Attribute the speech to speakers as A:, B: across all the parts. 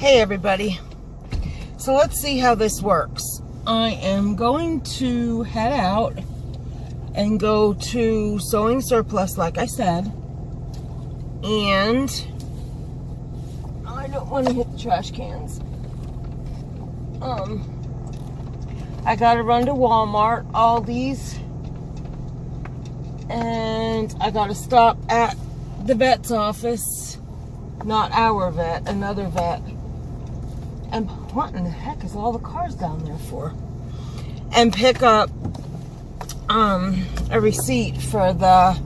A: Hey everybody, so let's see how this works. I am going to head out and go to Sewing Surplus like I said, and I don't want to hit the trash cans. I gotta run to Walmart, Aldi's, and I gotta stop at the vet's office. Not our vet, another vet. And what in the heck is all the cars down there for? And pick up a receipt for the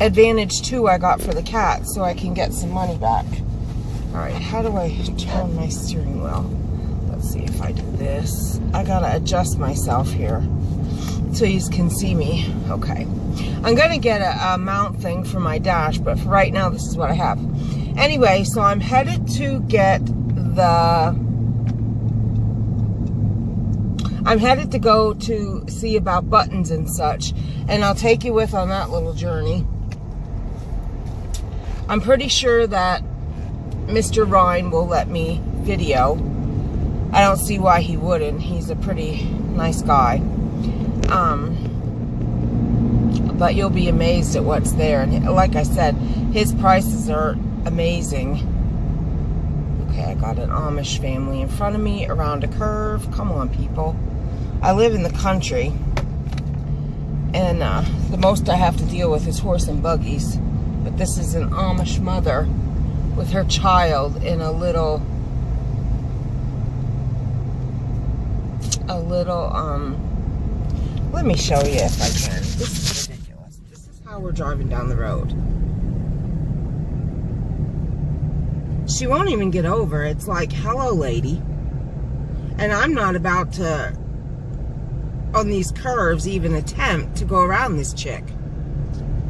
A: Advantage 2 I got for the cat so I can get some money back. Alright, how do I turn my steering wheel? Let's see if I do this. I gotta adjust myself here so you can see me. Okay. I'm gonna get a mount thing for my dash, but for right now this is what I have. Anyway, so I'm headed to get I'm headed to go to see about buttons and such, and I'll take you with on that little journey. I'm pretty sure that Mr. Ryan will let me video. I don't see why he wouldn't. He's a pretty nice guy. But you'll be amazed at what's there. And like I said, his prices are amazing. Okay, I got an Amish family in front of me around a curve. Come on, people. I live in the country, and the most I have to deal with is horse and buggies. But this is an Amish mother with her child in a little let me show you if I can. This is ridiculous. This is how we're driving down the road. She won't even get over. It's like, hello, lady. And I'm not about to, on these curves, even attempt to go around this chick.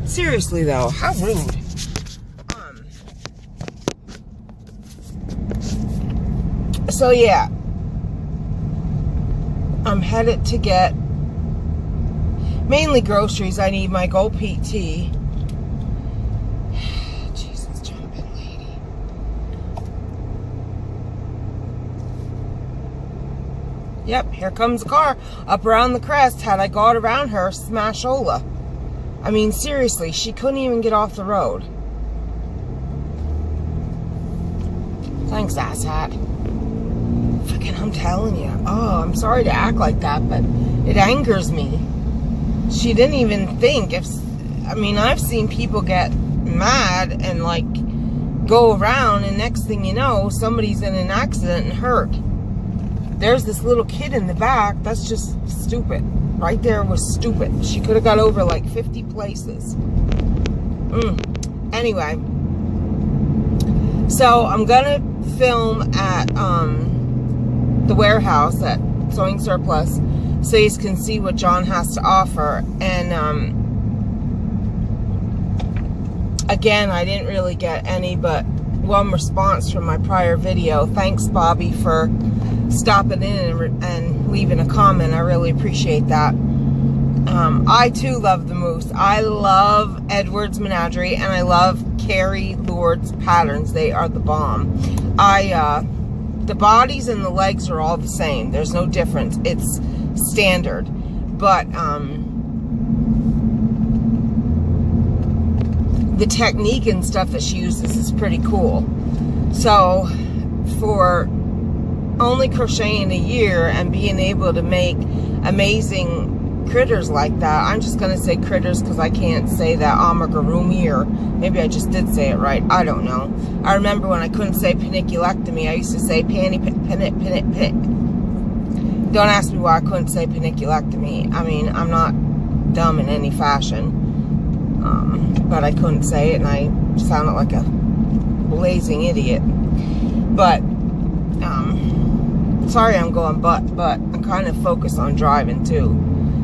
A: Seriously, though, how rude. So, yeah. I'm headed to get mainly groceries. I need my Gold PT. Jesus, jumping lady. Yep, here comes the car up around the crest. Had I got around her, smashola. I mean, seriously, she couldn't even get off the road. Thanks, asshat. Fucking, I'm telling you. Oh, I'm sorry to act like that, but it angers me. She didn't even think if... I mean, I've seen people get mad and, like, go around, and next thing you know, somebody's in an accident and hurt. There's this little kid in the back. That's just stupid. Right there was stupid. She could have got over, like, 50 places. Anyway. So, I'm gonna film at, the warehouse at Sewing Surplus so you can see what John has to offer. And again, I didn't really get any but one response from my prior video. Thanks, Bobby, for stopping in and leaving a comment. I really appreciate that. I too love the moose. I love Edwards Menagerie, and I love Carrie Lord's patterns. They are the bomb. The bodies and the legs are all the same. There's no difference. It's standard. But the technique and stuff that she uses is pretty cool. So for only crocheting a year and being able to make amazing critters like that, I'm just going to say critters because I can't say that amigurumi, or maybe I just did say it right. I don't know. I remember when I couldn't say paniculectomy, I used to say panny. Don't ask me why I couldn't say paniculectomy. I mean, I'm not dumb in any fashion. But I couldn't say it, and I sounded like a blazing idiot. But, sorry I'm going but I'm kind of focused on driving too.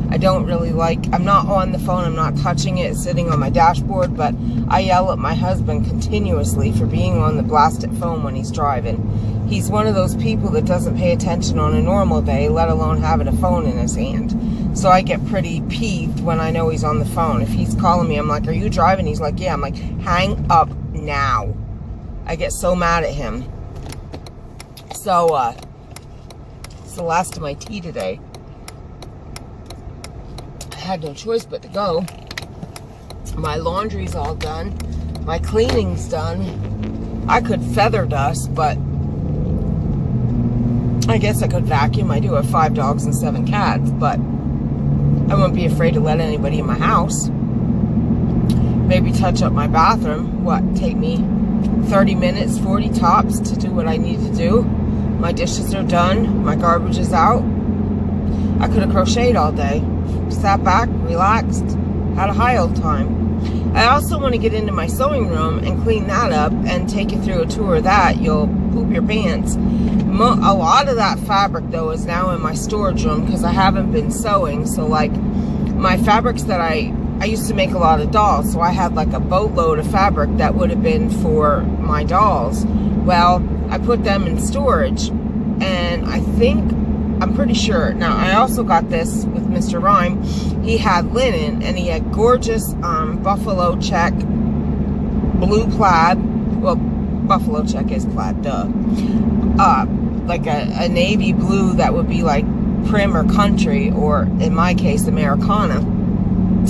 A: I don't really like, I'm not on the phone, I'm not touching it, it's sitting on my dashboard, but I yell at my husband continuously for being on the blasted phone when he's driving. He's one of those people that doesn't pay attention on a normal day, let alone having a phone in his hand. So I get pretty peeved when I know he's on the phone. If he's calling me, I'm like, are you driving? He's like, yeah. I'm like, hang up now. I get so mad at him. So, it's the last of my tea today. I had no choice but to go. My laundry's all done. My cleaning's done. I could feather dust, but I guess I could vacuum. I do have 5 dogs and 7 cats, but I wouldn't be afraid to let anybody in my house. Maybe touch up my bathroom. What, take me 30 minutes, 40 tops to do what I need to do. My dishes are done. My garbage is out. I could have crocheted all day. Sat back, relaxed, had a high old time. I also want to get into my sewing room and clean that up and take you through a tour of that. You'll poop your pants. A lot of that fabric, though, is now in my storage room because I haven't been sewing. So, like, my fabrics that I used to make a lot of dolls, so I had like a boatload of fabric that would have been for my dolls. Well, I put them in storage, and I'm pretty sure. Now, I also got this with Mr. Rhyme. He had linen, and he had gorgeous buffalo check, blue plaid. Well, buffalo check is plaid, duh. Like a navy blue that would be like prim or country, or in my case, Americana.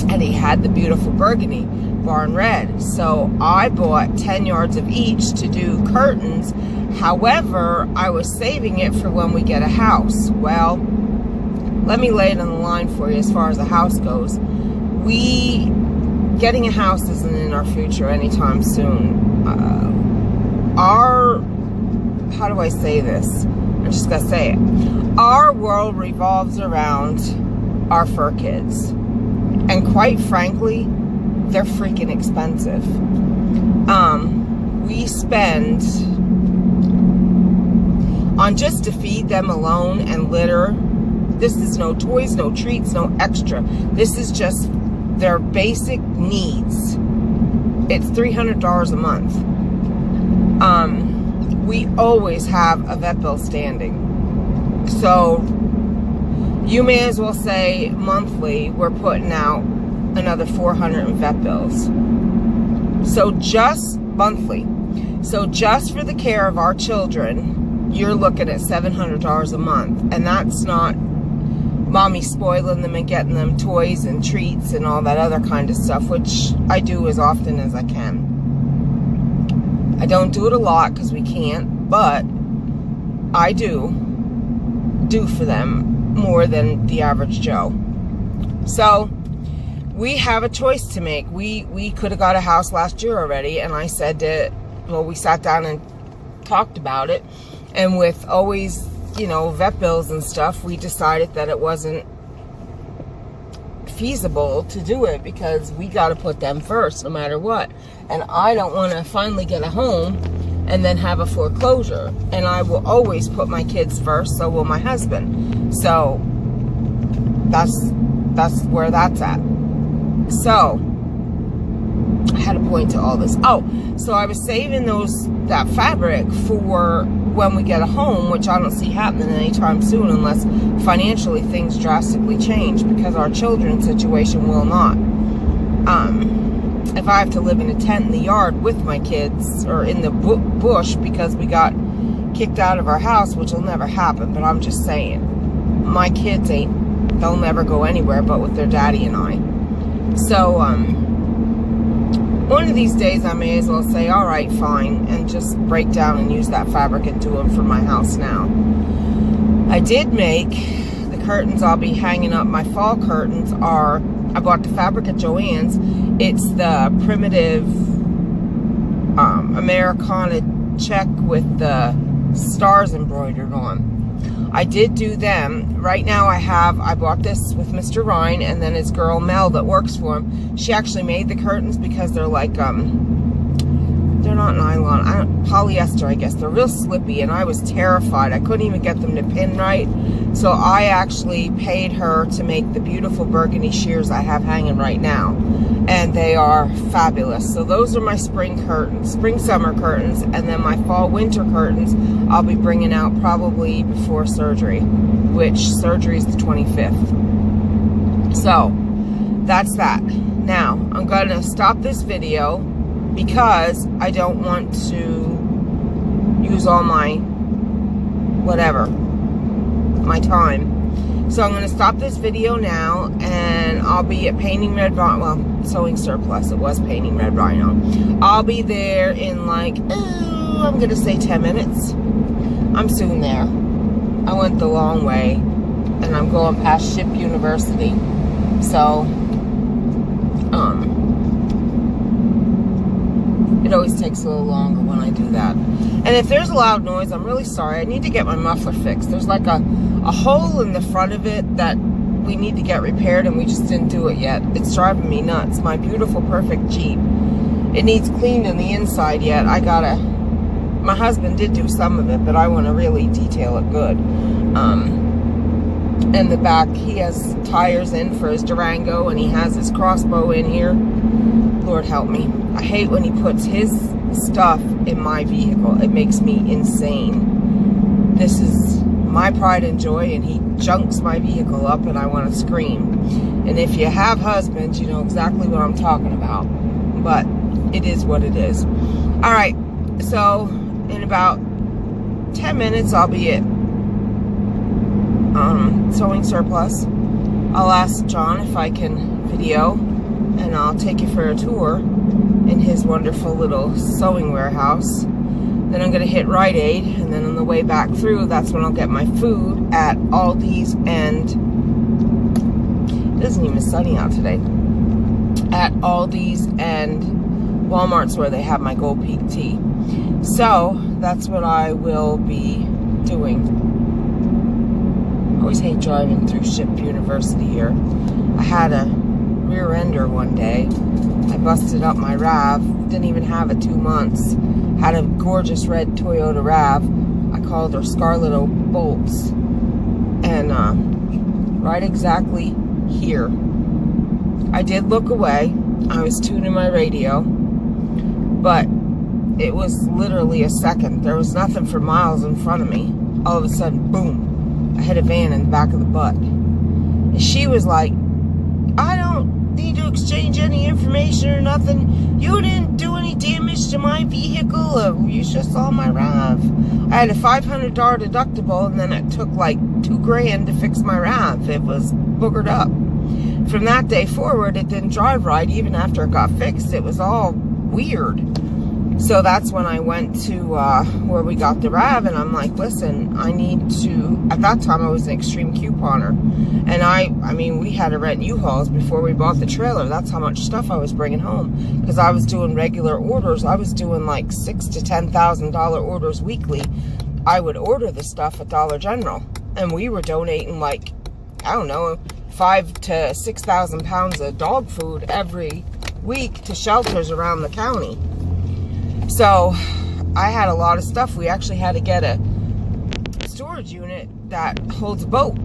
A: And he had the beautiful burgundy barn red. So I bought 10 yards of each to do curtains. However, I was saving it for when we get a house. Well, let me lay it on the line for you as far as the house goes. Getting a house isn't in our future anytime soon. How do I say this? I'm just gonna say it. Our world revolves around our fur kids. And quite frankly, they're freaking expensive. We spend, on just to feed them alone and litter, this is no toys, no treats, no extra. This is just their basic needs. It's $300 a month. We always have a vet bill standing. So you may as well say monthly we're putting out another 400 in vet bills. So just monthly. So just for the care of our children, you're looking at $700 a month. And that's not mommy spoiling them and getting them toys and treats and all that other kind of stuff, which I do as often as I can. I don't do it a lot because we can't, but I do for them more than the average Joe. So we have a choice to make. We could have got a house last year already, and I said that, well, we sat down and talked about it, and with always, you know, vet bills and stuff, we decided that it wasn't feasible to do it because we got to put them first no matter what. And I don't want to finally get a home and then have a foreclosure. And I will always put my kids first, so will my husband. So that's where that's at. So I had a point to all this. Oh, so I was saving that fabric for when we get a home, which I don't see happening anytime soon unless financially things drastically change, because our children's situation will not. If I have to live in a tent in the yard with my kids, or in the bush because we got kicked out of our house, which will never happen, but I'm just saying, my kids they'll never go anywhere but with their daddy and I. So, one of these days I may as well say, all right, fine, and just break down and use that fabric and do them for my house now. I did make the curtains I'll be hanging up. My fall curtains are, I bought the fabric at Joann's. It's the primitive Americana check with the stars embroidered on. I did do them. Right now I bought this with Mr. Ryan, and then his girl Mel that works for him. She actually made the curtains because they're like, they're not nylon, polyester, I guess. They're real slippy, and I was terrified. I couldn't even get them to pin right. So I actually paid her to make the beautiful burgundy shears I have hanging right now. And they are fabulous. So those are my spring curtains, spring-summer curtains, and then my fall-winter curtains I'll be bringing out probably before surgery, which surgery is the 25th. So that's that. Now, I'm going to stop this video because I don't want to use all my whatever, my time. So I'm going to stop this video now, and I'll be at Painting Red Rhino, well, Sewing Surplus, it was Painting Red Rhino. I'll be there in like, I'm going to say 10 minutes. I'm soon there. I went the long way, and I'm going past Ship University. So, it always takes a little longer when I do that. And if there's a loud noise, I'm really sorry. I need to get my muffler fixed. There's like a hole in the front of it that we need to get repaired, and we just didn't do it yet. It's driving me nuts. My beautiful, perfect Jeep. It needs cleaned on the inside yet. My husband did do some of it, but I want to really detail it good. And the back, he has tires in for his Durango, and he has his crossbow in here. Lord help me. I hate when he puts his stuff in my vehicle. It makes me insane. This is my pride and joy, and he junks my vehicle up, and I want to scream. And if you have husbands, you know exactly what I'm talking about. But it is what it is. All right, so in about 10 minutes, I'll be at Sewing Surplus. I'll ask John if I can video, and I'll take you for a tour in his wonderful little sewing warehouse. Then I'm going to hit Rite Aid, and then on the way back through, that's when I'll get my food at Aldi's, and it isn't even sunny out today. At Aldi's and Walmart's where they have my Gold Peak tea. So that's what I will be doing. I always hate driving through Ship University here. I had a rear ender one day. I busted up my RAV. Didn't even have it 2 months. Had a gorgeous red Toyota RAV. I called her Scarlet Bolts. And right exactly here. I did look away. I was tuning my radio. But it was literally a second. There was nothing for miles in front of me. All of a sudden, boom. I hit a van in the back of the butt. And she was like, I don't need to exchange any information or nothing. You didn't do any damage to my vehicle. You just saw my RAV. I had a $500 deductible, and then it took like $2,000 to fix my RAV. It was boogered up. From that day forward, it didn't drive right. Even after it got fixed, it was all weird. So that's when I went to where we got the RAV, and I'm like, listen, I need to, at that time I was an extreme couponer, and I mean, we had to rent U-Hauls before we bought the trailer. That's how much stuff I was bringing home, because I was doing regular orders. I was doing like $6,000 to $10,000 orders weekly. I would order the stuff at Dollar General, and we were donating like, I don't know, 5,000 to 6,000 pounds of dog food every week to shelters around the county. So I had a lot of stuff. We actually had to get a storage unit that holds a boat.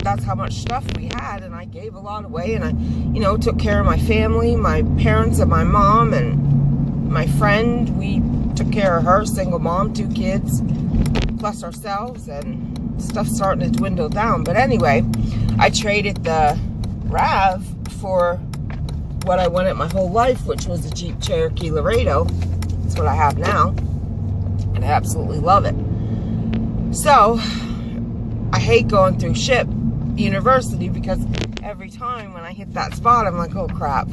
A: That's how much stuff we had, and I gave a lot away, and I, you know, took care of my family, my parents and my mom, and my friend. We took care of her, single mom, 2 kids, plus ourselves, and stuff's starting to dwindle down. But anyway, I traded the RAV for what I wanted my whole life, which was a Jeep Cherokee Laredo. That's what I have now, and I absolutely love it. So I hate going through Ship University, because every time when I hit that spot, I'm like, oh crap.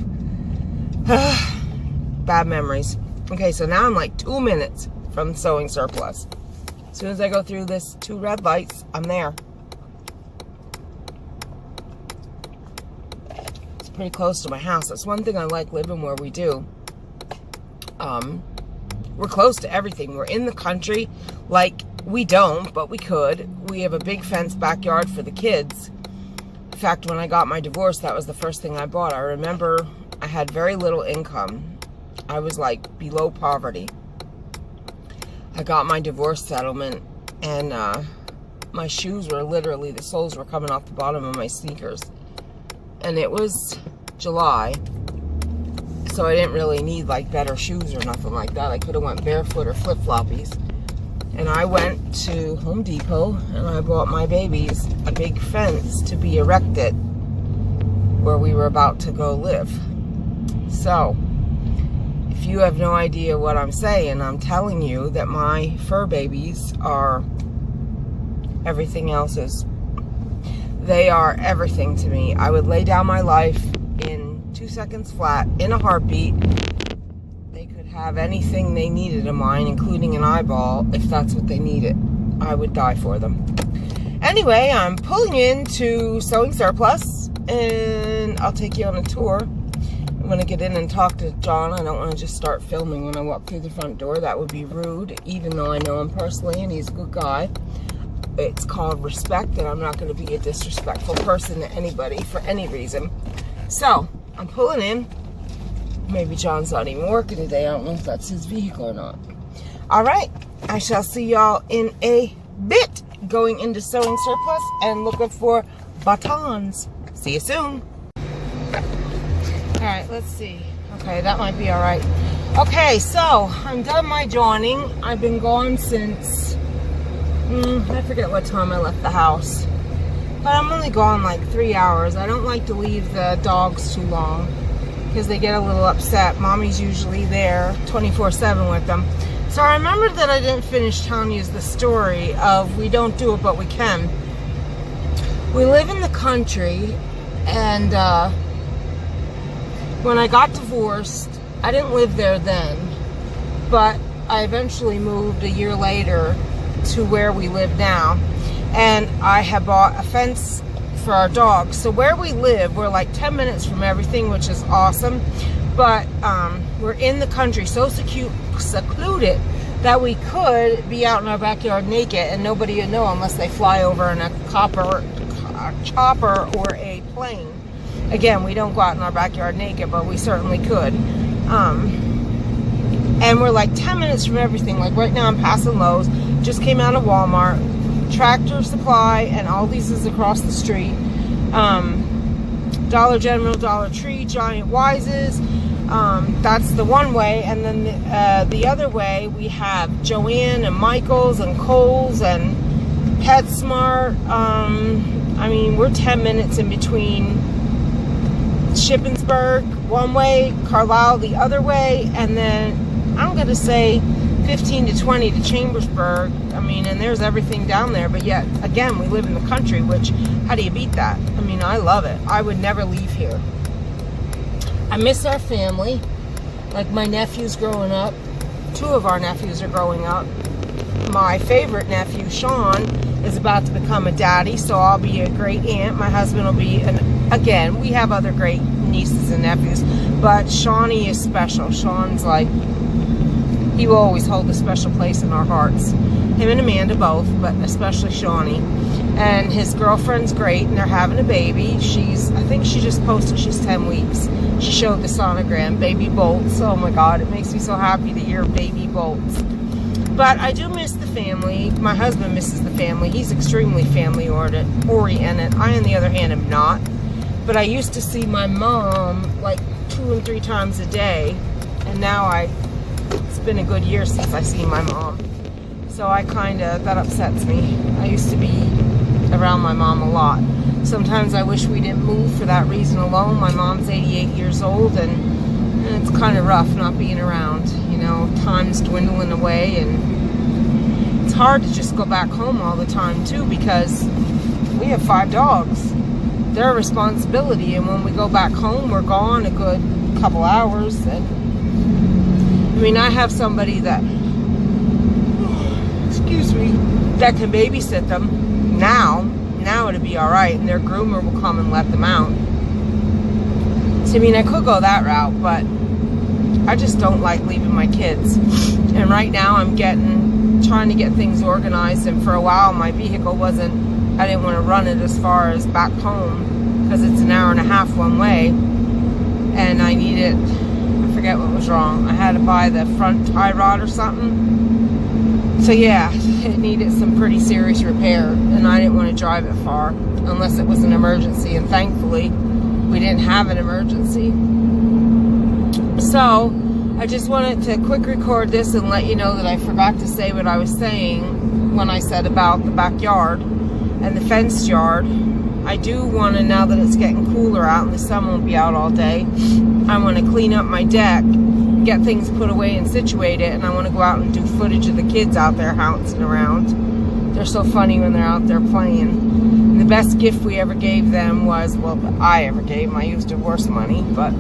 A: Bad memories. Okay, so now I'm like 2 minutes from Sewing Surplus. As soon as I go through this 2 red lights, I'm there. It's pretty close to my house. That's one thing I like living where we do. We're close to everything. We're in the country. Like, we don't, but we could. We have a big fenced backyard for the kids. In fact, when I got my divorce, that was the first thing I bought. I remember I had very little income. I was like below poverty. I got my divorce settlement, and my shoes were literally, the soles were coming off the bottom of my sneakers. And it was July. So I didn't really need like better shoes or nothing like that. I could have went barefoot or flip-floppies. And I went to Home Depot, and I bought my babies a big fence to be erected where we were about to go live. So if you have no idea what I'm saying, I'm telling you that my fur babies are everything else is. They are everything to me. I would lay down my life in 2 seconds flat, in a heartbeat. They could have anything they needed of mine, including an eyeball, if that's what they needed. I would die for them. Anyway, I'm pulling into Sewing Surplus, and I'll take you on a tour. I'm going to get in and talk to John. I don't want to just start filming when I walk through the front door. That would be rude, even though I know him personally and he's a good guy. It's called respect, and I'm not going to be a disrespectful person to anybody for any reason. So, I'm pulling in. Maybe John's not even working today. I don't know if that's his vehicle or not. Alright, I shall see y'all in a bit. Going into Sewing Surplus and looking for batons. See you soon. Alright, let's see. Okay, that might be alright. Okay, so I'm done my joining. I've been gone since I forget what time I left the house. But I'm only gone like 3 hours. I don't like to leave the dogs too long because they get a little upset. Mommy's usually there 24/7 with them. So I remembered that I didn't finish telling you the story of we don't do it, but we can. We live in the country, and when I got divorced, I didn't live there then, but I eventually moved a year later to where we live now, and I have bought a fence for our dogs. So where we live, we're like 10 minutes from everything, which is awesome. But we're in the country, so secluded that we could be out in our backyard naked and nobody would know unless they fly over in a chopper or a plane. Again, we don't go out in our backyard naked, but we certainly could. And we're like 10 minutes from everything. Like right now I'm passing Lowe's, just came out of Walmart, Tractor Supply, and Aldi's is across the street. Dollar General, Dollar Tree, Giant Wise's. That's the one way, and then the other way we have Joann and Michael's and Kohl's and PetSmart. I mean, we're 10 minutes in between Shippensburg one way, Carlisle the other way, and then I'm going to say 15 to 20 to Chambersburg. I mean, and there's everything down there, but yet, again, we live in the country, which, how do you beat that? I mean, I love it. I would never leave here. I miss our family. Like my nephews growing up. 2 of our nephews are growing up. My favorite nephew, Sean, is about to become a daddy, so I'll be a great aunt. My husband will be again, we have other great nieces and nephews, but Shawnee is special. Sean's like, he will always hold a special place in our hearts. Him and Amanda both, but especially Shawnee. And his girlfriend's great, and they're having a baby. I think she just posted she's 10 weeks. She showed the sonogram, baby bolts. Oh my God, it makes me so happy to hear baby bolts. But I do miss the family. My husband misses the family. He's extremely family oriented. I, on the other hand, am not. But I used to see my mom like 2 and 3 times a day, and now it's been a good year since I see my mom. So that upsets me. I used to be around my mom a lot. Sometimes I wish we didn't move for that reason alone. My mom's 88 years old, and it's kind of rough not being around. You know, time's dwindling away, and it's hard to just go back home all the time too, because we have 5 dogs. They're a responsibility, and when we go back home, we're gone a good couple hours. And I mean, I have somebody that, excuse me, that can babysit them. Now it'd be alright, and their groomer will come and let them out. So I mean, I could go that route, but I just don't like leaving my kids. And right now I'm trying to get things organized, and for a while my vehicle I didn't want to run it as far as back home because it's an hour and a half one way, and I forget what was wrong. I had to buy the front tie rod or something. So yeah, it needed some pretty serious repair, and I didn't want to drive it far unless it was an emergency, and thankfully we didn't have an emergency. So I just wanted to quick record this and let you know that I forgot to say what I was saying when I said about the backyard and the fenced yard. I do want to, now that it's getting cooler out and the sun won't be out all day, I want to clean up my deck, get things put away and situated, and I want to go out and do footage of the kids out there bouncing around. They're so funny when they're out there playing. And the best gift we ever gave them was, well, I ever gave them, I used divorce money, but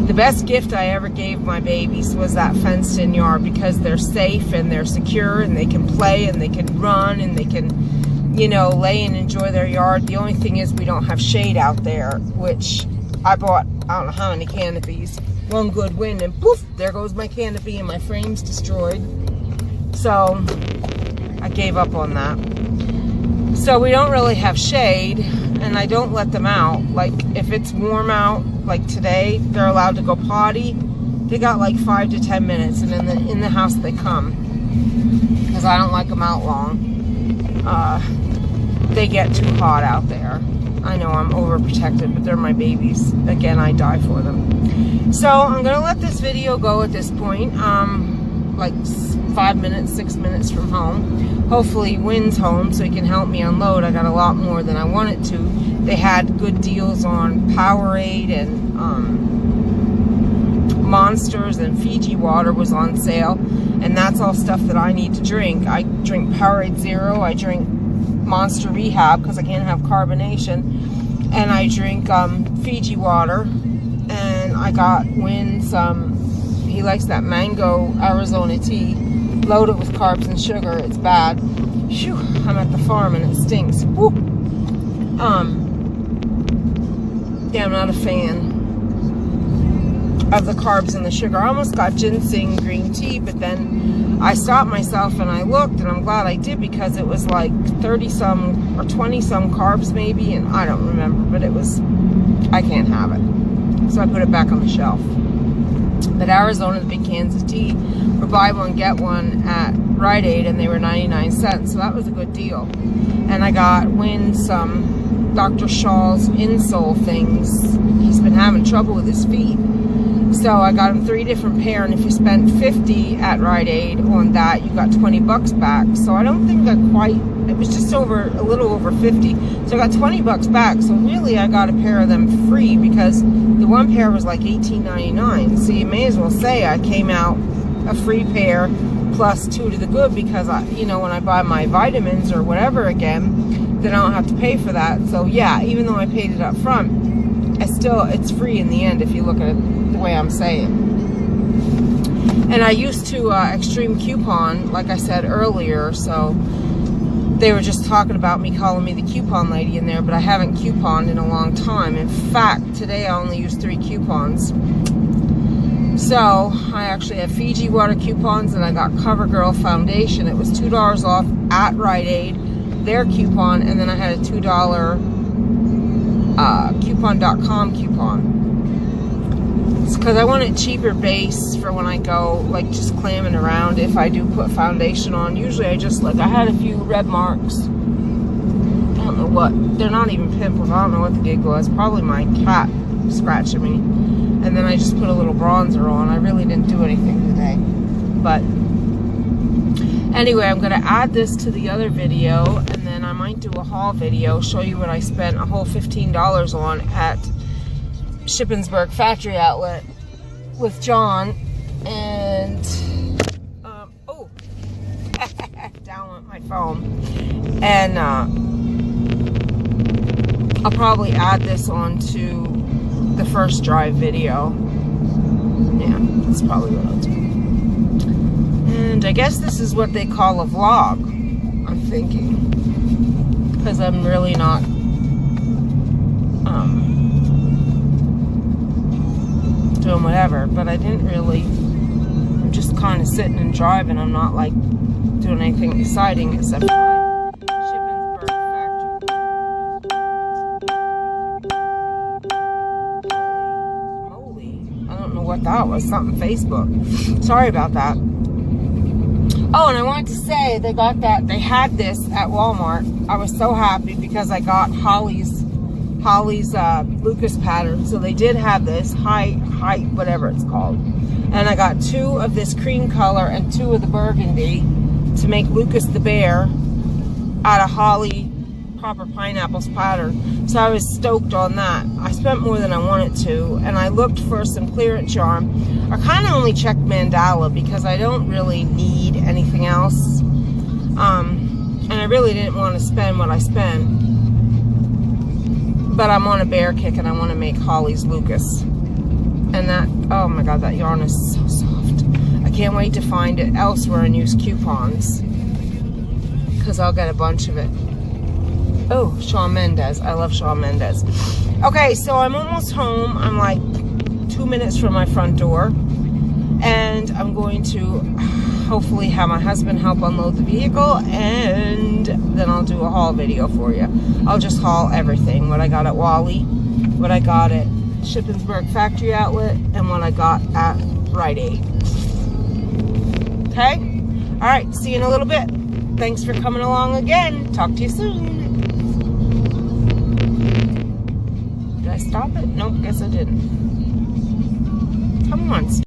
A: the best gift I ever gave my babies was that fenced-in yard, because they're safe and they're secure and they can play and they can run and they can, you know, lay and enjoy their yard. The only thing is we don't have shade out there, which I bought, I don't know how many canopies. One good wind and poof, there goes my canopy and my frame's destroyed. So I gave up on that. So we don't really have shade, and I don't let them out. Like if it's warm out, like today, they're allowed to go potty. They got like 5 to 10 minutes, and in the house they come, because I don't like them out long. They get too hot out there. I know I'm overprotected, but they're my babies. Again, I die for them. So I'm gonna let this video go at this point. Like 5 minutes, 6 minutes from home. Hopefully Wynn's home so he can help me unload. I got a lot more than I wanted to. They had good deals on Powerade, and Monsters, and Fiji water was on sale. And that's all stuff that I need to drink. I drink Powerade Zero, I drink Monster Rehab because I can't have carbonation, and I drink Fiji water. And I got Wynn some, he likes that mango Arizona tea, loaded with carbs and sugar. It's bad. Phew, I'm at the farm and it stinks. Woo. Yeah, I'm not a fan of the carbs and the sugar. I almost got ginseng green tea, but then I stopped myself and I looked, and I'm glad I did, because it was like 30 some or 20 some carbs maybe, and I don't remember, but it was, I can't have it. So I put it back on the shelf. But Arizona, the big cans of tea were buy one, get one at Rite Aid, and they were 99 cents. So that was a good deal. And I got Wynn some Dr. Shaw's insole things. He's been having trouble with his feet. So I got him 3 different pair, and if you spent $50 at Rite Aid on that, you got $20 back. So I don't think I quite, it was just over, a little over 50. So I got $20 back. So really I got a pair of them free, because the one pair was like $18.99. So you may as well say I came out a free pair plus 2 to the good, because I, you know, when I buy my vitamins or whatever again, then I don't have to pay for that. So yeah, even though I paid it up front, it's free in the end if you look at it the way I'm saying. And I used to Extreme Coupon, like I said earlier, so they were just talking about me, calling me the coupon lady in there, but I haven't couponed in a long time. In fact, today I only used 3 coupons. So I actually had Fiji water coupons, and I got CoverGirl foundation. It was $2 off at Rite Aid, their coupon, and then I had a $2 coupon.com coupon. It's because I wanted cheaper base for when I go, like, just clamming around if I do put foundation on. Usually I just, like, I had a few red marks. I don't know what, they're not even pimples. I don't know what the gig was. Probably my cat scratching me. And then I just put a little bronzer on. I really didn't do anything today. But anyway, I'm going to add this to the other video, and then I might do a haul video, show you what I spent a whole $15 on at Shippensburg Factory Outlet with John. And oh, down went my phone. And I'll probably add this onto the first drive video. Yeah, that's probably what I'll do. And I guess this is what they call a vlog, I'm thinking, because I'm really not doing whatever. But I didn't really, I'm just kind of sitting and driving. I'm not like doing anything exciting except for Shippensburg Factory. Holy moly, I don't know what that was. Something Facebook. Sorry about that. Oh, and I wanted to say they got that, they had this at Walmart. I was so happy because I got Holly's Lucas pattern. So they did have this height, whatever it's called. And I got 2 of this cream color and 2 of the burgundy to make Lucas the bear out of Holly Proper Pineapples pattern. So I was stoked on that. I spent more than I wanted to, and I looked for some clearance charm. I kind of only checked Mandala because I don't really need anything else. And I really didn't want to spend what I spent. But I'm on a bear kick and I want to make Holly's Lucas. And that, oh my God, that yarn is so soft. I can't wait to find it elsewhere and use coupons, because I'll get a bunch of it. Oh, Shawn Mendes. I love Shawn Mendes. Okay, so I'm almost home. I'm like 2 minutes from my front door. And I'm going to hopefully have my husband help unload the vehicle. And then I'll do a haul video for you. I'll just haul everything. What I got at Wally, what I got at Shippensburg Factory Outlet, and what I got at Rite Aid. Okay? Alright, see you in a little bit. Thanks for coming along again. Talk to you soon. Did I stop it? Nope, guess I didn't. Come on.